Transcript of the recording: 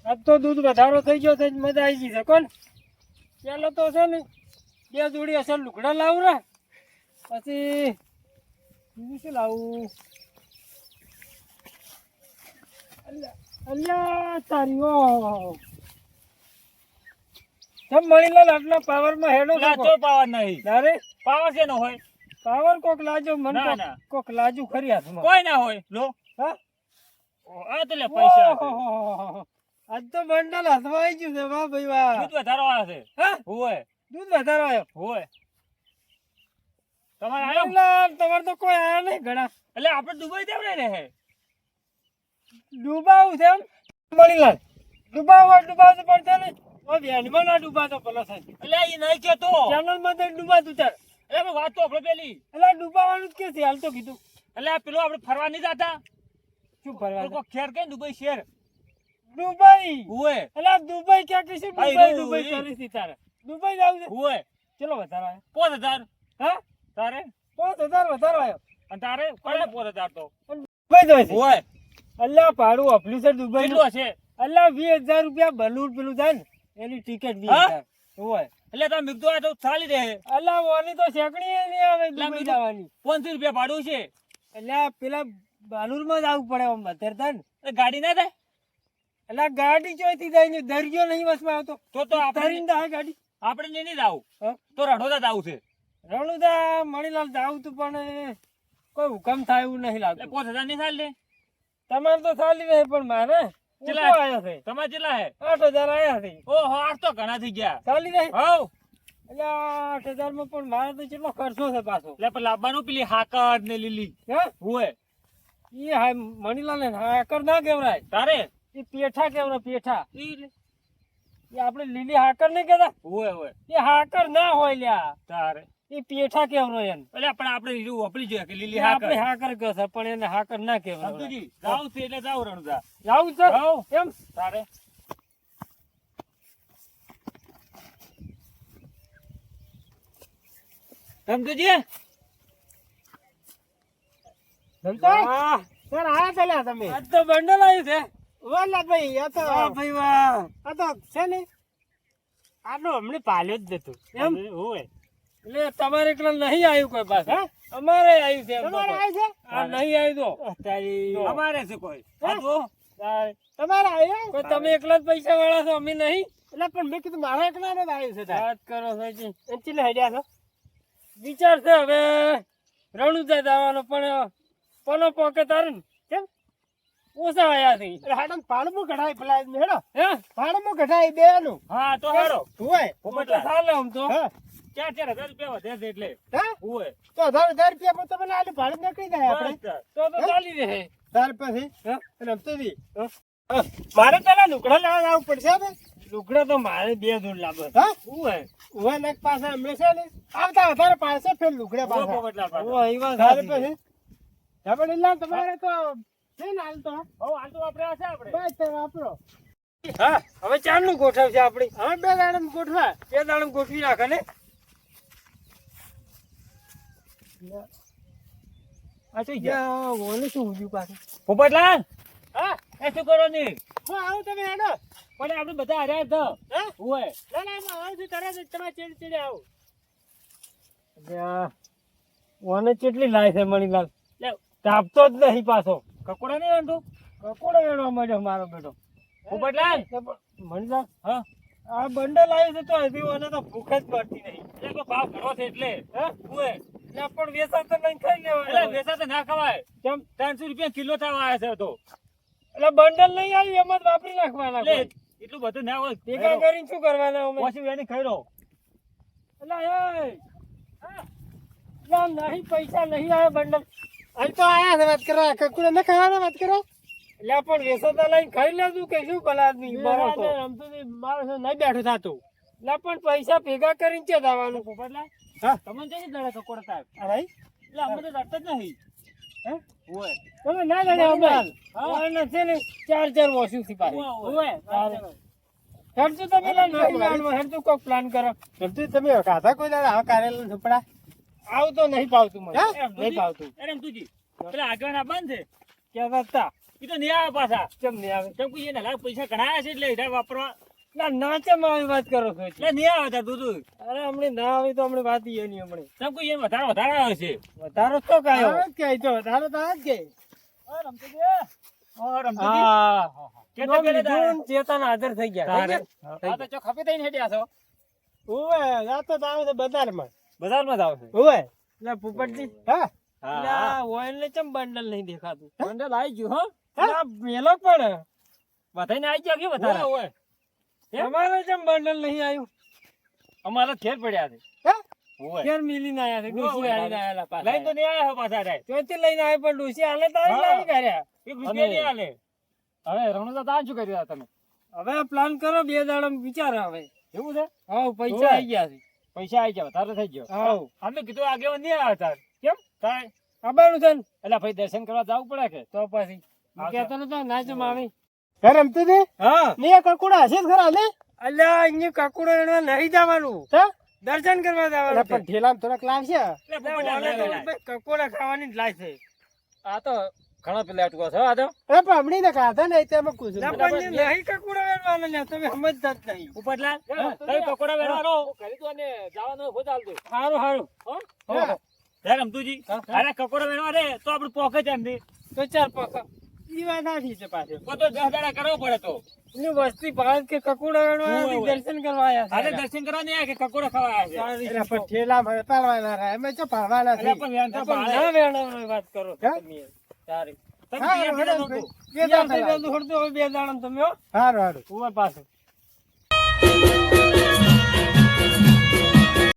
આજ તો દૂધ વધારો થઈ ગયો છે મજા આવી ગઈ છે કોણ પેલો તો છે ને 2 જોડી અસલ લુગડા લાવું ને પછી બીજું શું લાવું અલ્યા તારી ઓ સબ મળી લે આટલા પાવરમાં હેડો લાચો પાવર નહીં અરે પાવર છે નો હોય પાવર કોક લાજો મન ના, ના. કોક લાજુ ખરી હાથમાં કોઈ ના હોય લો હા આ તો લે પૈસા આપે. ઓહોહોહો. આજ તો બંડલ હાથમાં આવી ગયું છે વાહ ભાઈ વાહ દૂધ વધારો આવે છે હા હોય દૂધ વધારો આવ્યો હોય તમારે આયો અલ્યા, તમારે તો કોઈ આયા નહીં ઘણા એટલે આપણે દુબઈ દેવડે ને હે ડૂબાવું છે એમ મણીલાલ ડૂબાવ તો પડશે ને ઓ વ્યાજમાં ના ડૂબાતો પેલો સાહેબ એટલે એ નહીં કેતો ચેનલમાં તો ડૂબાતું તાર એટલે આપણે વાત તો આપણે પેલી એટલે ડૂબાવાનું જ કે છે હાલ તો કીધું એટલે આ પેલું આપણે ફરવા નહીં જતા શું ફરવા કોઈ શેર કે દુબઈ શેર દુબઈ હોય એટલે દુબઈ ક્યાં કીધું આઈ દુબઈ રહ્યું, દુબઈ ઈ. કરી હતી તારે દુબઈ જાવ છે હોય ચલો વધારો આવ્યો 5000 હા તારે 5000 વધારો આવ્યો અને તારે કોને 5000 તો દુબઈ જાય છે હોય અલ્યા ભાડું અપલું છે દુબઈ કેટલું હશે અલ્યા 20000 રૂપિયા બલૂર પેલું થાય ને એની ટિકિટ 20000 હોય એટલે તમે મીકતો આ તો ચાલી રહે અલ્યા ઓની તો શેકણી ય નહીં આવે દુબઈ જવાની 500 રૂપિયા ભાડું છે અલ્યા પેલા બાલુરમાં જ આવવું પડે આમ અત્યારે થાય ને એટલે ગાડી ના થાય અલ્યા ગાડી ચોથી જાય ને દરિયો નહીં વસમાં આવતો તો આપણે તરીને જાય ગાડી આપણે નહીં જાવું હા? તો રણોદા જાવું છે રણુદા મણીલાલ જાવું તું પણ કોઈ હુકમ થાય એવું નહીં એટલે લાગતું 5000 નહીં ચાલે તમારે તો ચાલી રહે પણ મારે કેટલા? ઓછો આવ્યો છે તમારે કેટલા હે 8000 આવ્યા છે ઓહો આ તો ઘણા થઈ ગયા ચાલી રહે હવ એટલે 8000 માં પણ મારે તો કેટલો ખર્ચો છે પાછો એટલે પણ લાવવાનું પેલી હાકર ને લીલી હે હોય એ હા મણીલાલ ને હાકર ના કેવરાય તારે એ પેઠા કેવરાય પેઠા ઈ લે. એ આપણે લીલી હાકર નહીં કહેતા હોય હોય એ હાકર ના હોય લ્યા તારે એ પેઠા કેવરાય એને એટલે પણ આપણે રીવું વાપરી જોઈએ કે લીલી આપણે હાકર હાકર કહે છે પણ એને હાકર ના કહેવાય સમજુજી જાવ છે એટલે જાવ રણુદા જાવું છે હવ એમ તારે સમજુજી જમતા સર આયા ચાલ્યા તમે આજ તો બંડલ આવ્યું છે વાલા ભાઈ આ તો વાહ ભાઈ વાહ આ તો છે ને આટલો હમણે પાલ્યો જ નતું એમ હોય એટલે તમારે એકલા નહીં આવ્યું કોઈ પાસે અમારે આવ્યું છે તમારે આવ્યું છે આ નહીં આવ્યું તો તારી અમારે છે કોઈ આ તો તમારે આવ્યું કોઈ તમે એકલા જ પૈસા વાળા છો અમે નહીં એટલે પણ મેં કીધું મારા એકલા ને આવ્યું છે વાત કરો છો ચીલે હેડ્યા છો વિચાર છે હવે રણુજા જવાનો પણ પનો પોકે તારે ને કેમ ઓછા આયા છે એટલે હાડમ પાડમું કઢાય પેલા હેડો હે પાડમું કઢાય બે નું હા તો હારો હોય પોપટલાલ. ચાલે આમ તો 4,000 રૂપિયા વધે છે એટલે હે હોય તો 1000 રૂપિયા માં તમને આલે ભાડું નીકળી જાય આપણે તો ચાલી રહે તાર પછી રમતી મારે પેલા લુગડા લેવા જવું પડશે ને લુગડા તો મારે 2 જોડ લાવે હા ઉવે ને પાસે હમણે છે ને આવતા વધારે પાસે ફેર લુગડા પાસે પોપટલાલ પાસે. ઓ એ વાત તારે પછી આપણે લા તમારે તો છે ને હાલ તો હવ હાલ તો આપણે આ છે આપણે બસ તો વાપરો હા હવે ચારનું ગોઠવશે આપણી હવે 2 દાડમ ગોઠવા 2 દાડમ ગોઠવી નાખે ને આ થઈ ગયા ઓલે શું ઉજ્યું પાછું પોપટલાલ હા એ શું કરો ની હું આવું તમે હેડો પણ આપણે બધા હાર્યા તો હે હોય ના ના હું આવું છું તરત જ તમારે ચેડી ચેડી આવું ઓને કેટલી લાય છે મણીલાલ લે તાપતો જ નહીં પાછો કકોડા નહીં વાંધો કકોડો વેણવા મળ્યો મારો બેટો પોપટલાલ મણીલાલ હા આ બંડલ આવ્યું છે તો હજી ઓને તો ભૂખ જ પડતી નહીં એટલે કોઈ ભાવ ઘણો છે એટલે હે હોય એટલે પણ વેસા તો નહીં ખાઈ એટલે લેવાના વેચા તો ના ખવાય કેમ 300 રૂપિયા કિલો થવા આવ્યા છે તો એટલે બંડલ નહીં આવી એમ જ વાપરી નાખવાના એટલે કોઈ. એટલું બધું ના હોય ભેગા કરીને શું કરવાના અમે પછી એની ખાઈ રહો એટલે નહીં પૈસા નહીં આવે બંડલ અહીં તો આયા છે વાત કરવા કકુડે ન ખાવાના વાત કરો એટલે પણ વેસોતા લઈને ખાઈ લેતું કે શું ભલા આદમી મારો તો મારો નહીં બેઠું થતું એટલે પણ પૈસા ભેગા કરીને છે દાવાનું પોપટલાલ હા તમને કઈ લડે કકોડા સાહેબ અરે એટલે અમે તો લડતા જ નહીં હે હોય તમે ના લડે અમે હા. આને છે ને 4 વોશું થી પાડે હોય હેડતું તમે નહીં લાડવા હેડતું કોક પ્લાન કરો હેડતું તમે ખાધા કોઈ દાડા આ કારેલા ઝૂપડા આવું તો નહીં પાવતું મને એમ નહીં પાવતું એમ તુજી પેલા આગળ બંધ છે ક્યાં હતા ઈ તો નહીં આવે પાછા કેમ નહીં આવે કેમ કે એને લાખ પૈસા ઘણા છે એટલે હીરા વાપરવા ના ના ચમ આવી વાત કરો છો એટલે નહીં આવે તાર તું અરે હમણે ના આવી તો હમણે વાત ઈ નહીં હમણે કેમ કે એને વધારે આવે છે વધારો તો કાયો આવે જ કે તો વધારે તો આવે જ કે હા કેટલા નોમ પેલા લીધું ને ચેતન હાજર થઈ ગયા તારે. આ તો ખપી થઈને હેડ્યા છો ઓવે આ તો આવે છે બજારમાં બજારમાં જ આવશે ઓવે એટલે પોપટજી હા એટલે આ ઓઇલ ને ચમ બંડલ નહીં દેખાતું બંડલ આવી ગયું હો આ મેલો પણ બધાને આવી ગયા કે વધારે ઓય, ઓય. તમારે ચમ બંડલ નહીં આવ્યું અમારા ખેર પડ્યા છે હા ઓય ક્યારે મિલીને આયા છે ડોશી હાલીને આયેલા પાછા. લઈને તો નહીં આવ્યા હો પાછા રે ત્યાંથી લઈને આવ્યા પણ ડોશી હાલે તારી હા. લાવી કર્યા એક રૂપિયા નહીં આલે હવે રણુદા તાન શું કર્યું તમે હવે પ્લાન કરો 2 દાડામાં વિચાર હવે એવું છે હા ઓય. પૈસા આવી ગયા છે પૈસા આવી ગયા વધારે થઈ ગયો હા અમે કીધું આગેવાન નહીં આવે તાર કેમ કાંઈ આવવાનું છે ને એટલે ભાઈ દર્શન કરવા જવું પડે કે તો પછી હું કહેતો નતો ના ચમ આવી હે રમતી હતી હા ને કકુડા હશે જ ખરા ને અલ્યા અહીંયા કાકુડો એનો નહીં જવાનું હા દર્શન કરવા એટલે જવાનું પણ ઠેલામાં થોડાક લાવશે એટલે પોપટલાલ લાવેલા. કકોડા ખાવાની જ લાય છે આ તો ઘણા પેલા અટકો છે આ તો અરે પણ હમણાં ને ખાધા ને તેમાં કુછ ના પણ એ નહીં કકોડા વેરવાના ને તમે સમજતા જ નહીં ઉપરલા કઈ પકોડા વેરવાનો કરી તો અને જવાનું હો ચાલતું સારું સારું હા. યાર રમતુજી અરે કકોડા વેરવા રે તો આપણે પોકે જ એમ તો ચાર પકા ઈ વાત સાચી છે પાછળ તો 10 દાડા કરવો પડે તો એની વસ્તી ભારત કે કકોડા વેરવાના હોય, હોય. દર્શન કરવા આવ્યા અરે છે દર્શન કરવા નહીં આવ્યા કે કકોડા ખાવા આવ્યા સારી એટલે પણ ઠેલામાં પાડવાના રહ્યા એમાં ચો પાડવાના છે છે એટલે પણ વેણ તો પણ ના વેરવાની વાત કરો હે? તમે સારી તમે હા, તૈયાર હેડો, થઈને નહોતું. બે દાડા બે દાડા હડતો હોય 2 દાડા તમે હો હારું હારું ઉભા પાછું